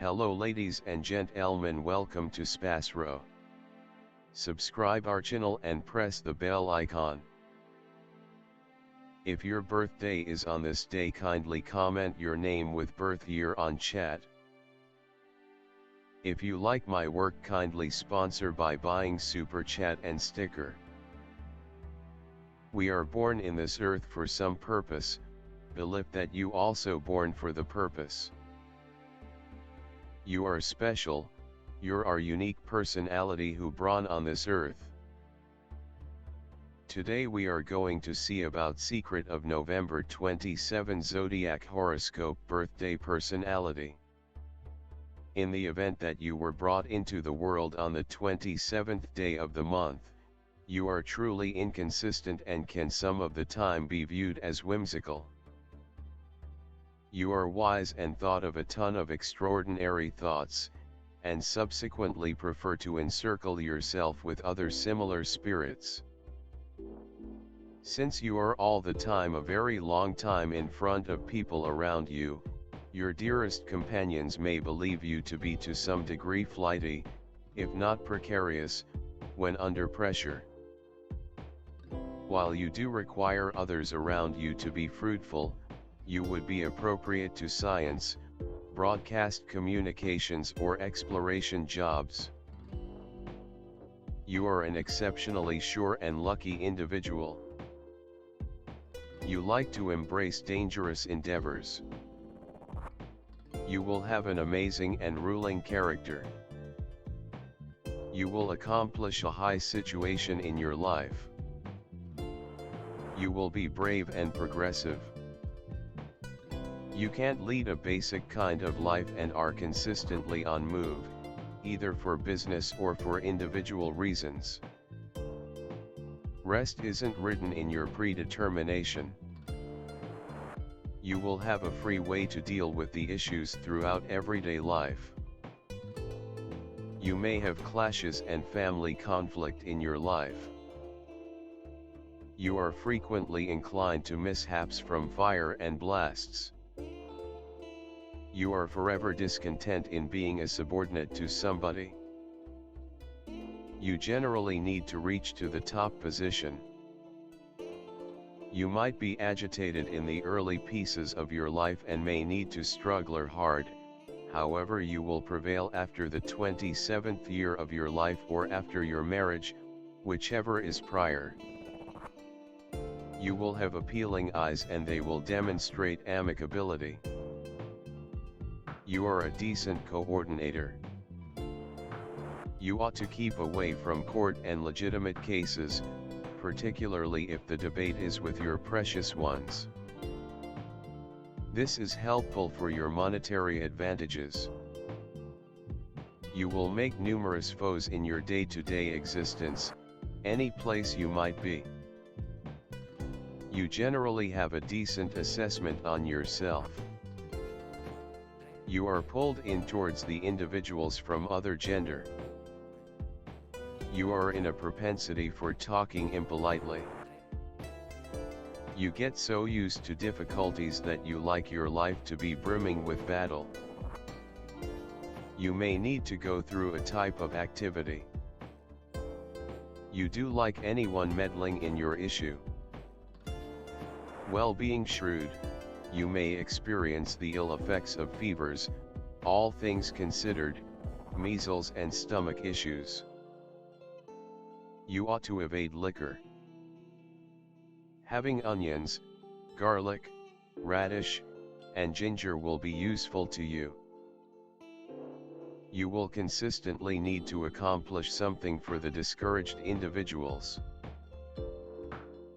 Hello ladies and gentlemen, welcome to SPASRO. Subscribe our channel and press the bell icon. If your birthday is on this day, kindly comment your name with birth year on chat. If you like my work, kindly sponsor by buying super chat and sticker. We are born in this earth for some purpose, believe that you also born for the purpose. You are special, you're our unique personality who born on this earth. Today we are going to see about secret of November 27 Zodiac horoscope birthday personality. In the event that you were brought into the world on the 27th day of the month, you are truly inconsistent and can some of the time be viewed as whimsical. You are wise and thought of a ton of extraordinary thoughts, and subsequently prefer to encircle yourself with other similar spirits. Since you are all the time a very long time in front of people around you, your dearest companions may believe you to be to some degree flighty, if not precarious, when under pressure. While you do require others around you to be fruitful, you would be appropriate to science, broadcast communications or exploration jobs. You are an exceptionally sure and lucky individual. You like to embrace dangerous endeavors. You will have an amazing and ruling character. You will accomplish a high situation in your life. You will be brave and progressive. You can't lead a basic kind of life and are consistently on move, either for business or for individual reasons. Rest isn't written in your predetermination. You will have a free way to deal with the issues throughout everyday life. You may have clashes and family conflict in your life. You are frequently inclined to mishaps from fire and blasts. You are forever discontent in being a subordinate to somebody. You generally need to reach to the top position. You might be agitated in the early pieces of your life and may need to struggle hard, however you will prevail after the 27th year of your life or after your marriage, whichever is prior. You will have appealing eyes and they will demonstrate amicability. You are a decent coordinator. You ought to keep away from court and legitimate cases, particularly if the debate is with your precious ones. This is helpful for your monetary advantages. You will make numerous foes in your day-to-day existence, any place you might be. You generally have a decent assessment on yourself. You are pulled in towards the individuals from other gender. You are in a propensity for talking impolitely. You get so used to difficulties that you like your life to be brimming with battle. You may need to go through a type of activity. You do like anyone meddling in your issue. Well, being shrewd, you may experience the ill effects of fevers, all things considered, measles and stomach issues. You ought to evade liquor. Having onions, garlic, radish, and ginger will be useful to you. You will consistently need to accomplish something for the discouraged individuals.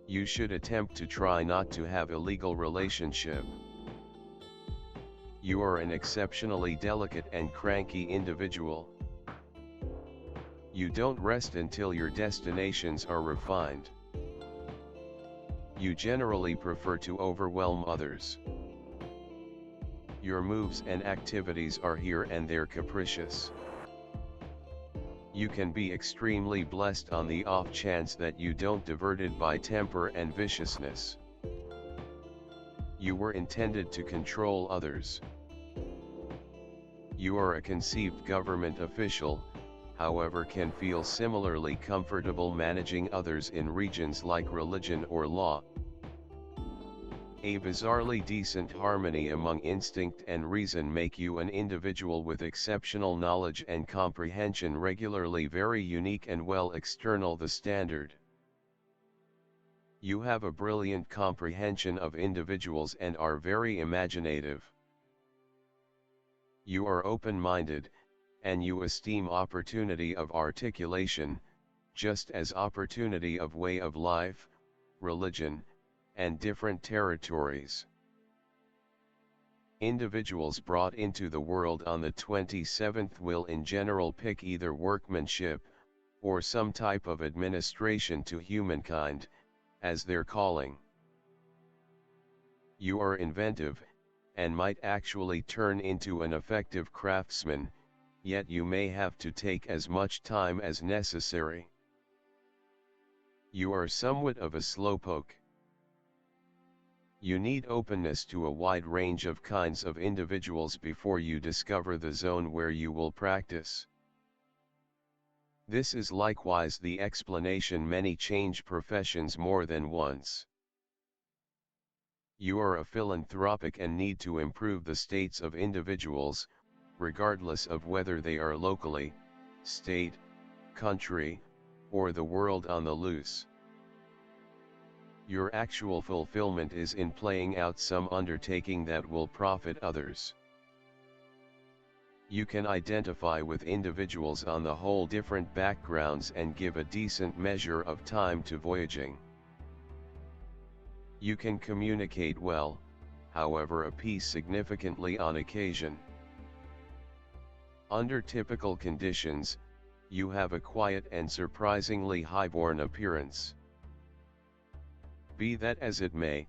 You should attempt to try not to have illegal relationship. You are an exceptionally delicate and cranky individual. You don't rest until your destinations are refined. You generally prefer to overwhelm others. Your moves and activities are here and there capricious. You can be extremely blessed on the off chance that you don't diverted by temper and viciousness. You were intended to control others. You are a conceived government official, however can feel similarly comfortable managing others in regions like religion or law. A bizarrely decent harmony among instinct and reason make you an individual with exceptional knowledge and comprehension, regularly very unique and well external the standard. You have a brilliant comprehension of individuals and are very imaginative. You are open-minded, and you esteem opportunity of articulation, just as opportunity of way of life, religion, and different territories. Individuals brought into the world on the 27th will in general pick either workmanship, or some type of administration to humankind, as their calling. You are inventive, and might actually turn into an effective craftsman, yet you may have to take as much time as necessary. You are somewhat of a slowpoke. You need openness to a wide range of kinds of individuals before you discover the zone where you will practice. This is likewise the explanation many change professions more than once. You are a philanthropic and need to improve the states of individuals, regardless of whether they are locally, state, country, or the world on the loose. Your actual fulfillment is in playing out some undertaking that will profit others. You can identify with individuals on the whole different backgrounds and give a decent measure of time to voyaging. You can communicate well, however appease significantly on occasion. Under typical conditions, you have a quiet and surprisingly highborn appearance. Be that as it may,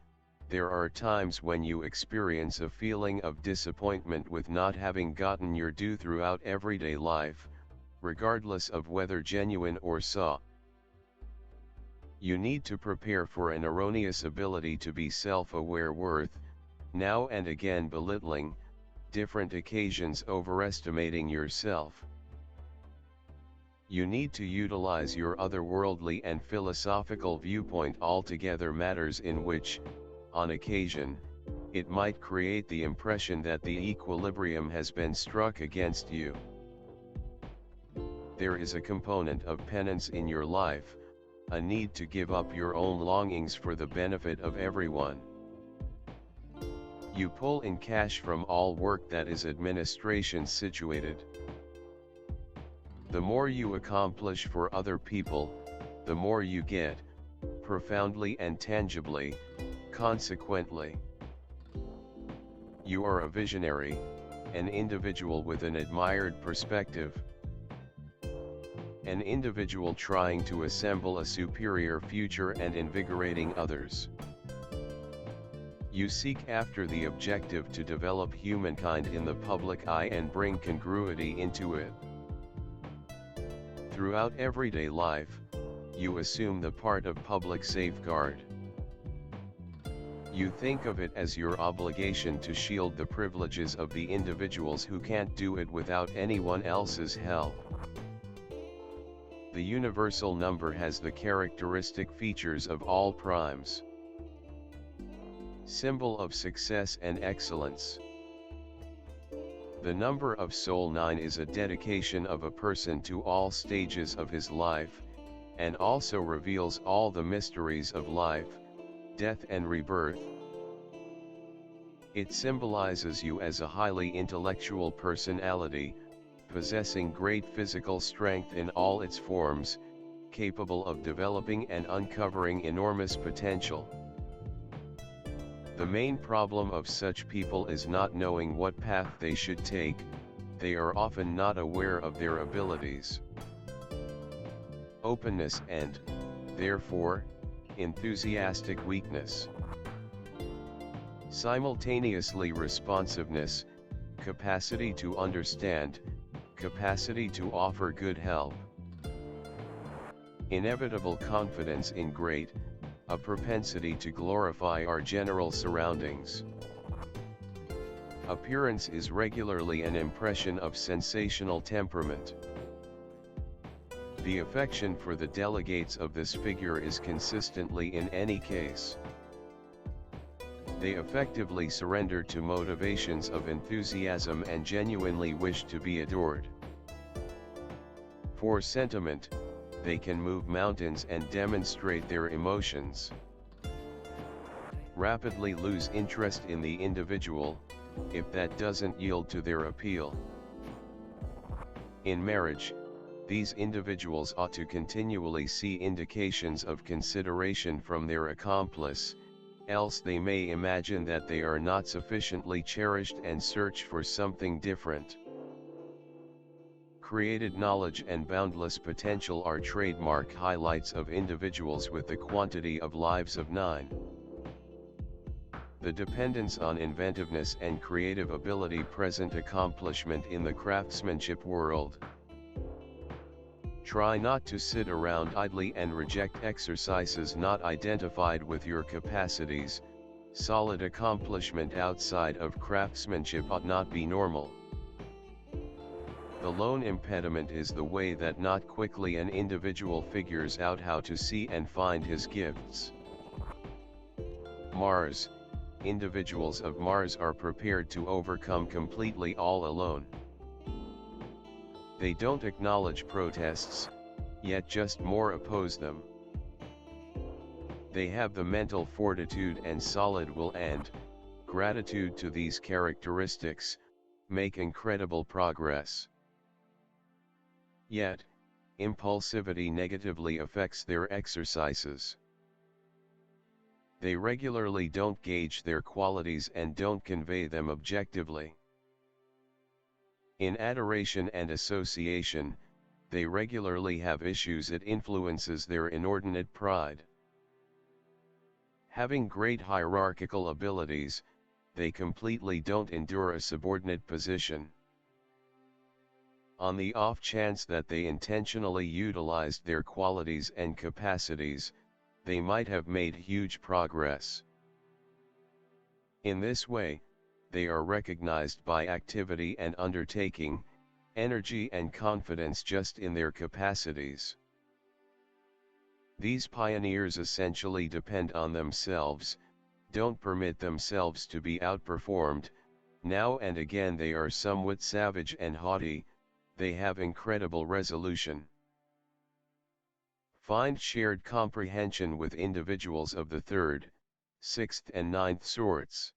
there are times when you experience a feeling of disappointment with not having gotten your due throughout everyday life, regardless of whether genuine or saw. You need to prepare for an erroneous ability to be self-aware worth, now and again belittling, different occasions overestimating yourself. You need to utilize your otherworldly and philosophical viewpoint altogether, matters in which, on occasion, it might create the impression that the equilibrium has been struck against you. There is a component of penance in your life, a need to give up your own longings for the benefit of everyone. You pull in cash from all work that is administration situated. The more you accomplish for other people, the more you get, profoundly and tangibly, consequently. You are a visionary, an individual with an admired perspective, an individual trying to assemble a superior future and invigorating others. You seek after the objective to develop humankind in the public eye and bring congruity into it. Throughout everyday life, you assume the part of public safeguard. You think of it as your obligation to shield the privileges of the individuals who can't do it without anyone else's help. The universal number has the characteristic features of all primes. Symbol of success and excellence. The number of Soul 9 is a dedication of a person to all stages of his life, and also reveals all the mysteries of life, death and rebirth. It symbolizes you as a highly intellectual personality, possessing great physical strength in all its forms, capable of developing and uncovering enormous potential. The main problem of such people is not knowing what path they should take. They are often not aware of their abilities. Openness and, therefore, enthusiastic weakness. Simultaneously responsiveness, capacity to understand, capacity to offer good help. Inevitable confidence in great, a propensity to glorify our general surroundings. Appearance is regularly an impression of sensational temperament. The affection for the delegates of this figure is consistently in any case. They effectively surrender to motivations of enthusiasm and genuinely wish to be adored. For sentiment, they can move mountains and demonstrate their emotions. Rapidly lose interest in the individual, if that doesn't yield to their appeal. In marriage, these individuals ought to continually see indications of consideration from their accomplice, else they may imagine that they are not sufficiently cherished and search for something different. Created knowledge and boundless potential are trademark highlights of individuals with the quantity of lives of 9. The dependence on inventiveness and creative ability present accomplishment in the craftsmanship world. Try not to sit around idly and reject exercises not identified with your capacities. Solid accomplishment outside of craftsmanship ought not be normal. The lone impediment is the way that not quickly an individual figures out how to see and find his gifts. Mars. Individuals of Mars are prepared to overcome completely all alone. They don't acknowledge protests, yet just more oppose them. They have the mental fortitude and solid will and, gratitude to these characteristics, make incredible progress. Yet, impulsivity negatively affects their exercises. They regularly don't gauge their qualities and don't convey them objectively. In adoration and association, they regularly have issues that influences their inordinate pride. Having great hierarchical abilities, they completely don't endure a subordinate position. On the off chance that they intentionally utilized their qualities and capacities, they might have made huge progress. In this way, they are recognized by activity and undertaking, energy and confidence just in their capacities. These pioneers essentially depend on themselves, don't permit themselves to be outperformed. Now and again they are somewhat savage and haughty, they have incredible resolution. Find shared comprehension with individuals of the 3rd, 6th and 9th sorts.